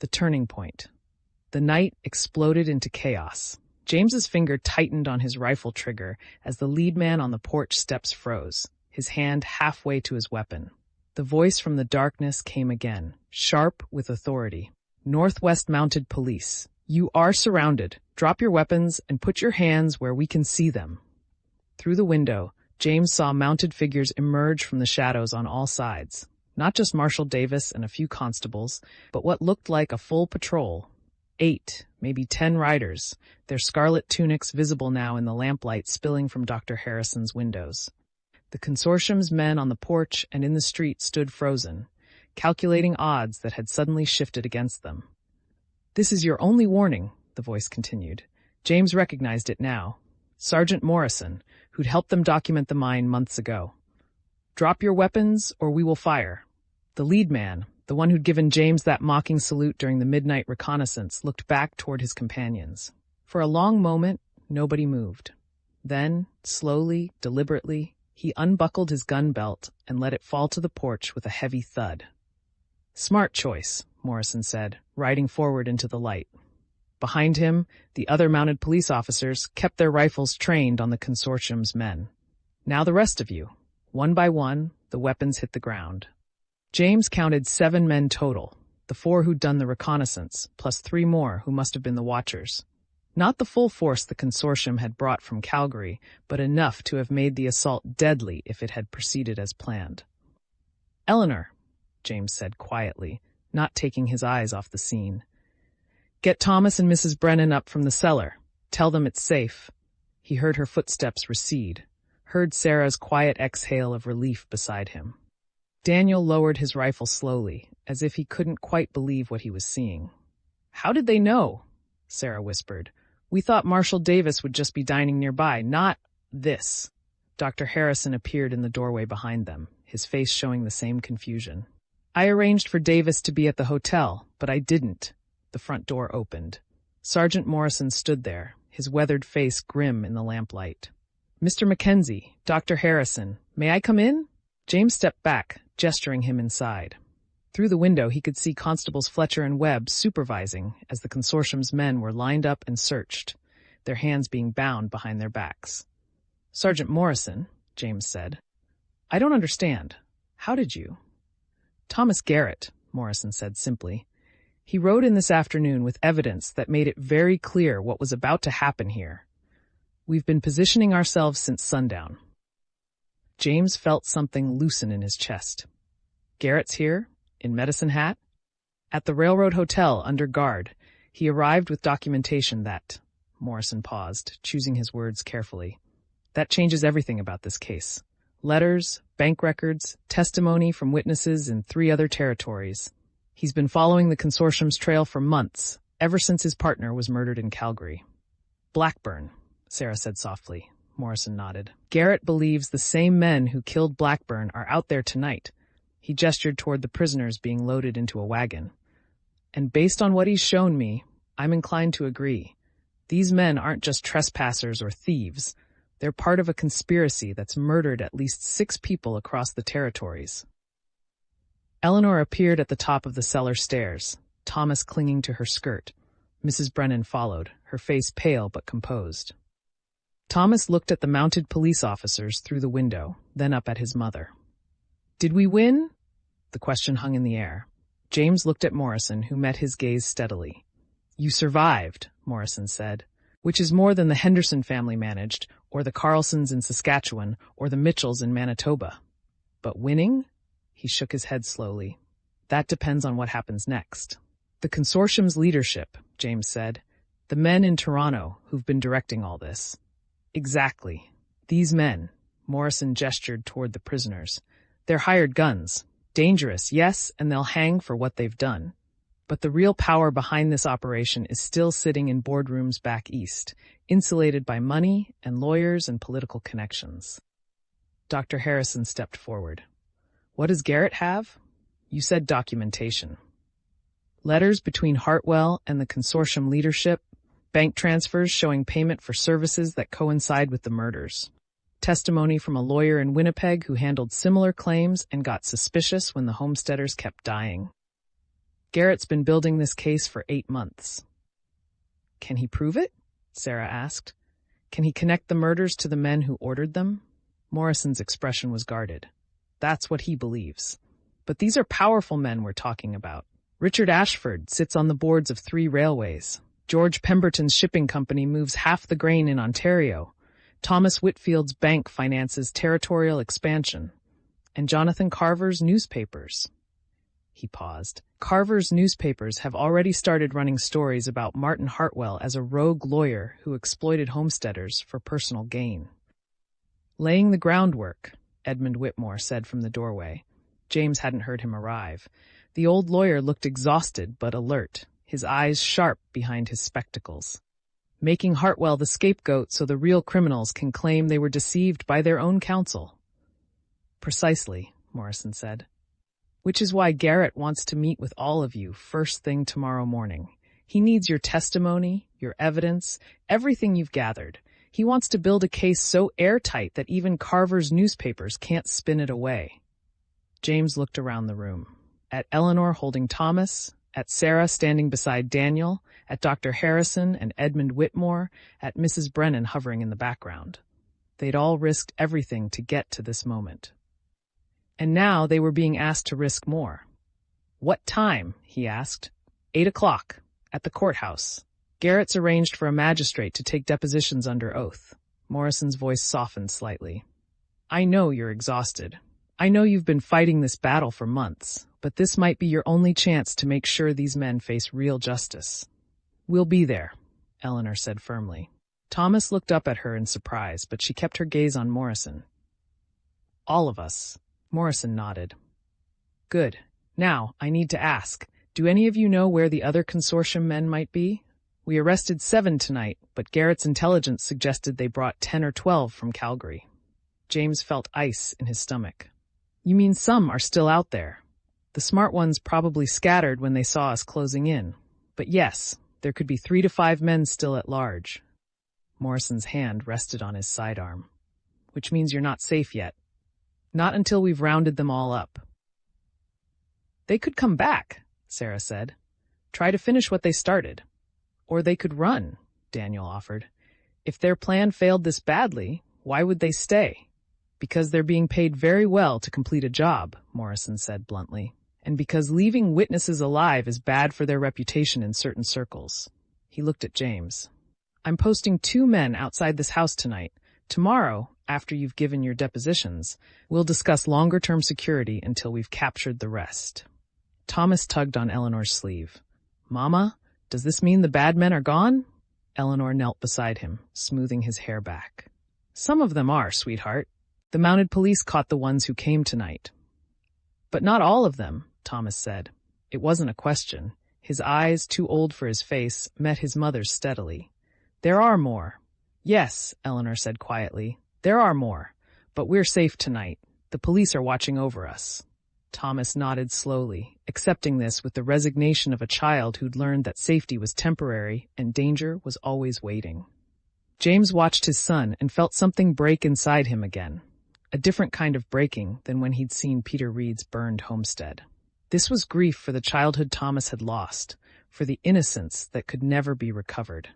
The turning point. The night exploded into chaos. James's finger tightened on his rifle trigger as the lead man on the porch steps froze, his hand halfway to his weapon. The voice from the darkness came again, sharp with authority. Northwest Mounted Police, you are surrounded. Drop your weapons and put your hands where we can see them. Through the window, James saw mounted figures emerge from the shadows on all sides. Not just Marshal Davis and a few constables, but what looked like a full patrol. 8, maybe 10 riders, their scarlet tunics visible now in the lamplight spilling from Dr. Harrison's windows. The consortium's men on the porch and in the street stood frozen, calculating odds that had suddenly shifted against them. This is your only warning, the voice continued. James recognized it now. Sergeant Morrison, who'd helped them document the mine months ago. Drop your weapons or we will fire. The lead man, the one who'd given James that mocking salute during the midnight reconnaissance, looked back toward his companions. For a long moment, nobody moved. Then, slowly, deliberately, he unbuckled his gun belt and let it fall to the porch with a heavy thud. Smart choice, Morrison said, riding forward into the light. Behind him, the other mounted police officers kept their rifles trained on the consortium's men. Now the rest of you. One by one, the weapons hit the ground. James counted 7 men total, the 4 who'd done the reconnaissance, plus 3 more who must have been the watchers. Not the full force the consortium had brought from Calgary, but enough to have made the assault deadly if it had proceeded as planned. Eleanor, James said quietly, not taking his eyes off the scene. Get Thomas and Mrs. Brennan up from the cellar. Tell them it's safe. He heard her footsteps recede, heard Sarah's quiet exhale of relief beside him. Daniel lowered his rifle slowly, as if he couldn't quite believe what he was seeing. How did they know? Sarah whispered. We thought Marshal Davis would just be dining nearby, not this. Dr. Harrison appeared in the doorway behind them, his face showing the same confusion. I arranged for Davis to be at the hotel, but I didn't. The front door opened. Sergeant Morrison stood there, his weathered face grim in the lamplight. Mr. Mackenzie, Dr. Harrison, may I come in? James stepped back, gesturing him inside. Through the window, he could see Constables Fletcher and Webb supervising as the consortium's men were lined up and searched, their hands being bound behind their backs. Sergeant Morrison, James said. I don't understand. How did you? Thomas Garrett, Morrison said simply. He rode in this afternoon with evidence that made it very clear what was about to happen here. We've been positioning ourselves since sundown. James felt something loosen in his chest. Garrett's here, in Medicine Hat? At the railroad hotel, under guard. He arrived with documentation that... Morrison paused, choosing his words carefully. That changes everything about this case. Letters, bank records, testimony from witnesses in 3 other territories. He's been following the consortium's trail for months, ever since his partner was murdered in Calgary. Blackburn, Sarah said softly. Morrison nodded. Garrett believes the same men who killed Blackburn are out there tonight. He gestured toward the prisoners being loaded into a wagon. And based on what he's shown me, I'm inclined to agree. These men aren't just trespassers or thieves. They're part of a conspiracy that's murdered at least 6 people across the territories. Eleanor appeared at the top of the cellar stairs, Thomas clinging to her skirt. Mrs. Brennan followed, her face pale but composed. Thomas looked at the mounted police officers through the window, then up at his mother. Did we win? The question hung in the air. James looked at Morrison, who met his gaze steadily. You survived, Morrison said, which is more than the Henderson family managed, or the Carlsons in Saskatchewan, or the Mitchells in Manitoba. But winning? He shook his head slowly. That depends on what happens next. The consortium's leadership, James said. The men in Toronto who've been directing all this. Exactly. These men, Morrison gestured toward the prisoners. They're hired guns. Dangerous, yes, and they'll hang for what they've done. But the real power behind this operation is still sitting in boardrooms back east, insulated by money and lawyers and political connections. Dr. Harrison stepped forward. What does Garrett have? You said documentation. Letters between Hartwell and the consortium leadership, bank transfers showing payment for services that coincide with the murders. Testimony from a lawyer in Winnipeg who handled similar claims and got suspicious when the homesteaders kept dying. Garrett's been building this case for 8 months. Can he prove it? Sarah asked. Can he connect the murders to the men who ordered them? Morrison's expression was guarded. That's what he believes. But these are powerful men we're talking about. Richard Ashford sits on the boards of 3 railways. George Pemberton's shipping company moves half the grain in Ontario. Thomas Whitfield's bank finances territorial expansion. And Jonathan Carver's newspapers. He paused. Carver's newspapers have already started running stories about Martin Hartwell as a rogue lawyer who exploited homesteaders for personal gain. Laying the groundwork, Edmund Whitmore said from the doorway. James hadn't heard him arrive. The old lawyer looked exhausted but alert, his eyes sharp behind his spectacles. Making Hartwell the scapegoat so the real criminals can claim they were deceived by their own counsel. Precisely, Morrison said. Which is why Garrett wants to meet with all of you first thing tomorrow morning. He needs your testimony, your evidence, everything you've gathered. He wants to build a case so airtight that even Carver's newspapers can't spin it away. James looked around the room. At Eleanor holding Thomas, at Sarah standing beside Daniel, at Dr. Harrison and Edmund Whitmore, at Mrs. Brennan hovering in the background. They'd all risked everything to get to this moment. And now they were being asked to risk more. What time? He asked. 8 o'clock, at the courthouse. Garrett's arranged for a magistrate to take depositions under oath. Morrison's voice softened slightly. I know you're exhausted. I know you've been fighting this battle for months, but this might be your only chance to make sure these men face real justice. We'll be there, Eleanor said firmly. Thomas looked up at her in surprise, but she kept her gaze on Morrison. All of us. Morrison nodded. Good. Now, I need to ask, do any of you know where the other consortium men might be? We arrested 7 tonight, but Garrett's intelligence suggested they brought 10 or 12 from Calgary. James felt ice in his stomach. You mean some are still out there? The smart ones probably scattered when they saw us closing in. But yes, there could be 3 to 5 men still at large. Morrison's hand rested on his sidearm. Which means you're not safe yet. Not until we've rounded them all up. They could come back, Sarah said. Try to finish what they started. Or they could run, Daniel offered. If their plan failed this badly, why would they stay? Because they're being paid very well to complete a job, Morrison said bluntly. And because leaving witnesses alive is bad for their reputation in certain circles. He looked at James. I'm posting 2 men outside this house tonight. Tomorrow, after you've given your depositions, we'll discuss longer-term security until we've captured the rest. Thomas tugged on Eleanor's sleeve. Mama, does this mean the bad men are gone? Eleanor knelt beside him, smoothing his hair back. Some of them are, sweetheart. The mounted police caught the ones who came tonight. But not all of them, Thomas said. It wasn't a question. His eyes, too old for his face, met his mother's steadily. There are more. Yes, Eleanor said quietly. There are more. But we're safe tonight. The police are watching over us. Thomas nodded slowly, accepting this with the resignation of a child who'd learned that safety was temporary and danger was always waiting. James watched his son and felt something break inside him again. A different kind of breaking than when he'd seen Peter Reed's burned homestead. This was grief for the childhood Thomas had lost, for the innocence that could never be recovered.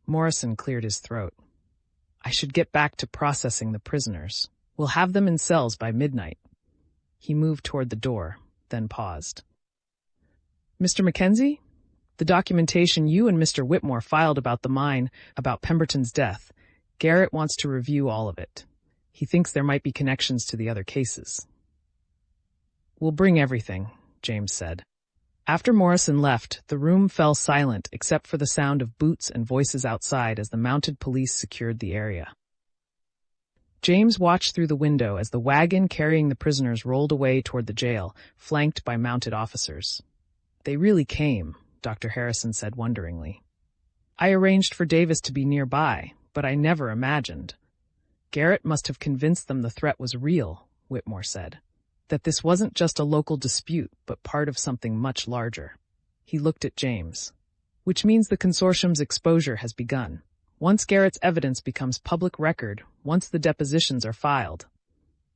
Morrison cleared his throat. I should get back to processing the prisoners. We'll have them in cells by midnight. He moved toward the door, then paused. Mr. Mackenzie? The documentation you and Mr. Whitmore filed about the mine, about Pemberton's death, Garrett wants to review all of it. He thinks there might be connections to the other cases. We'll bring everything, James said. After Morrison left, the room fell silent except for the sound of boots and voices outside as the mounted police secured the area. James watched through the window as the wagon carrying the prisoners rolled away toward the jail, flanked by mounted officers. They really came, Dr. Harrison said wonderingly. I arranged for Davis to be nearby, but I never imagined. Garrett must have convinced them the threat was real, Whitmore said. That this wasn't just a local dispute, but part of something much larger. He looked at James. Which means the consortium's exposure has begun. Once Garrett's evidence becomes public record, once the depositions are filed.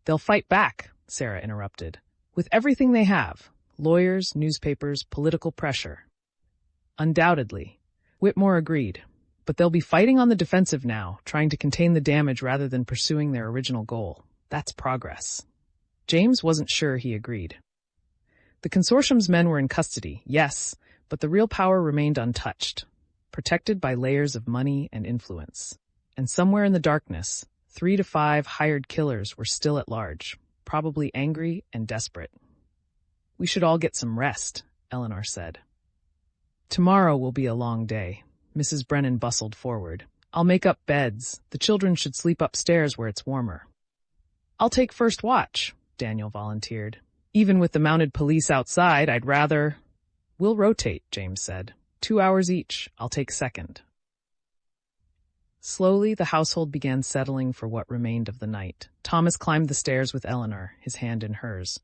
They'll fight back, Sarah interrupted. With everything they have. Lawyers, newspapers, political pressure. Undoubtedly. Whitmore agreed. But they'll be fighting on the defensive now, trying to contain the damage rather than pursuing their original goal. That's progress. James wasn't sure he agreed. The consortium's men were in custody, yes, but the real power remained untouched, protected by layers of money and influence. And somewhere in the darkness, 3 to 5 hired killers were still at large, probably angry and desperate. "We should all get some rest," Eleanor said. "Tomorrow will be a long day." Mrs. Brennan bustled forward. "I'll make up beds. The children should sleep upstairs where it's warmer." "I'll take first watch," Daniel volunteered. "Even with the mounted police outside, I'd rather—" "We'll rotate," James said. 2 hours each. I'll take second." Slowly, the household began settling for what remained of the night. Thomas climbed the stairs with Eleanor, his hand in hers.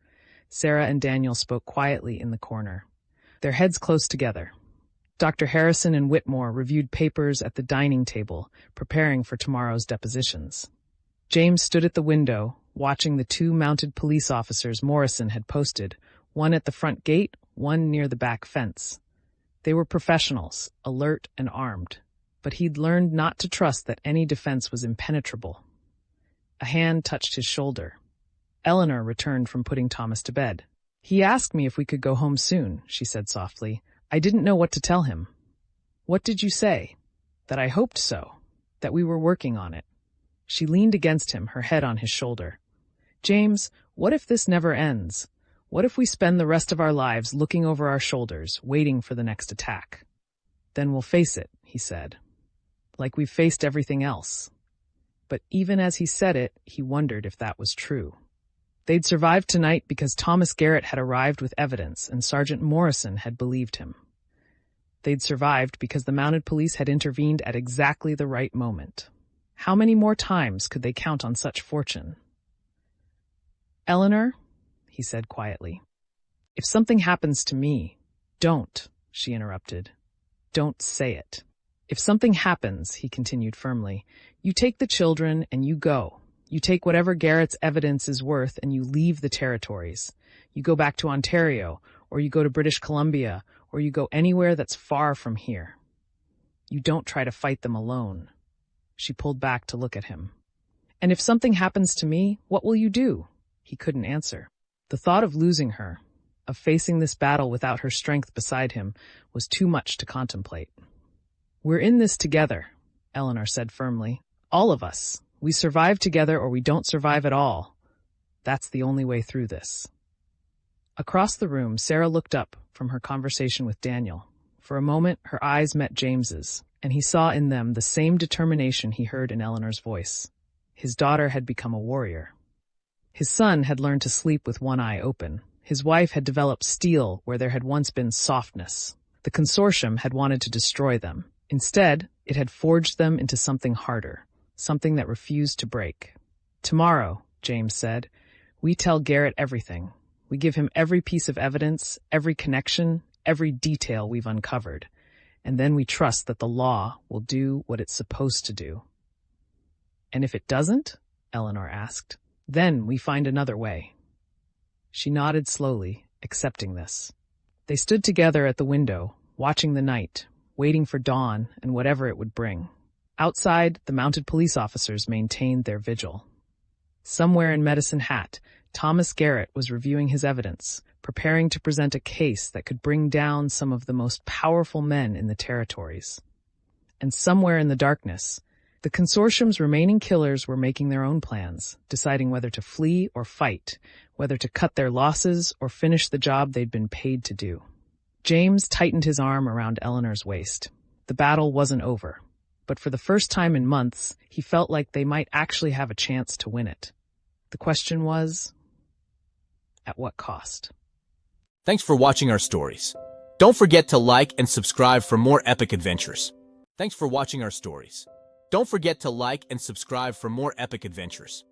Sarah and Daniel spoke quietly in the corner, their heads close together. Dr. Harrison and Whitmore reviewed papers at the dining table, preparing for tomorrow's depositions. James stood at the window, watching the 2 mounted police officers Morrison had posted, one at the front gate, one near the back fence. They were professionals, alert and armed, but he'd learned not to trust that any defense was impenetrable. A hand touched his shoulder. Eleanor returned from putting Thomas to bed. "He asked me if we could go home soon," she said softly. "I didn't know what to tell him." "What did you say?" "That I hoped so. That we were working on it." She leaned against him, her head on his shoulder. "James, what if this never ends? What if we spend the rest of our lives looking over our shoulders, waiting for the next attack?" "Then we'll face it," he said. "Like we've faced everything else." But even as he said it, he wondered if that was true. They'd survived tonight because Thomas Garrett had arrived with evidence and Sergeant Morrison had believed him. They'd survived because the mounted police had intervened at exactly the right moment. How many more times could they count on such fortune? "Eleanor," he said quietly, "if something happens to me—" "Don't," she interrupted. "Don't say it. If something happens," he continued firmly, "you take the children and you go. You take whatever Garrett's evidence is worth and you leave the territories. You go back to Ontario, or you go to British Columbia, or you go anywhere that's far from here. You don't try to fight them alone." She pulled back to look at him. "And if something happens to me, what will you do?" He couldn't answer. The thought of losing her, of facing this battle without her strength beside him, was too much to contemplate. "We're in this together," Eleanor said firmly. "All of us. We survive together or we don't survive at all. That's the only way through this." Across the room, Sarah looked up from her conversation with Daniel. For a moment, her eyes met James's, and he saw in them the same determination he heard in Eleanor's voice. His daughter had become a warrior. His son had learned to sleep with one eye open. His wife had developed steel where there had once been softness. The consortium had wanted to destroy them. Instead, it had forged them into something harder, something that refused to break. "Tomorrow," James said, "we tell Garrett everything. We give him every piece of evidence, every connection, every detail we've uncovered. And then we trust that the law will do what it's supposed to do." "And if it doesn't?" Eleanor asked. "Then we find another way." She nodded slowly, accepting this. They stood together at the window, watching the night, waiting for dawn and whatever it would bring. Outside, the mounted police officers maintained their vigil. Somewhere in Medicine Hat, Thomas Garrett was reviewing his evidence, preparing to present a case that could bring down some of the most powerful men in the territories. And somewhere in the darkness, the consortium's remaining killers were making their own plans, deciding whether to flee or fight, whether to cut their losses or finish the job they'd been paid to do. James tightened his arm around Eleanor's waist. The battle wasn't over, but for the first time in months, he felt like they might actually have a chance to win it. The question was, at what cost? Thanks for watching our stories. Don't forget to like and subscribe for more epic adventures. Thanks for watching our stories. Don't forget to like and subscribe for more epic adventures.